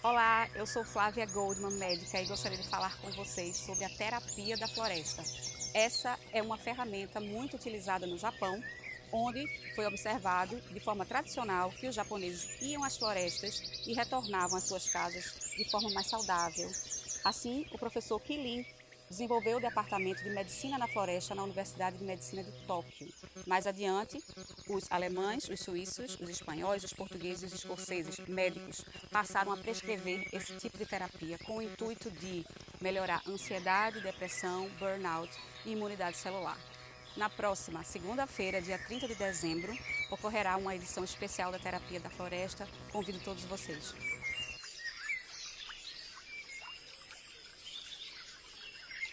Olá, eu sou Flávia Goldman, médica, e gostaria de falar com vocês sobre a terapia da floresta. Essa é uma ferramenta muito utilizada no Japão, onde foi observado de forma tradicional que os japoneses iam às florestas e retornavam às suas casas de forma mais saudável. Assim, o professor Kilin desenvolveu o Departamento de Medicina na Floresta na Universidade de Medicina de Tóquio. Mais adiante, os alemães, os suíços, os espanhóis, os portugueses e os escoceses, médicos, passaram a prescrever esse tipo de terapia com o intuito de melhorar ansiedade, depressão, burnout e imunidade celular. Na próxima segunda-feira, dia 30 de dezembro, ocorrerá uma edição especial da Terapia da Floresta. Convido todos vocês.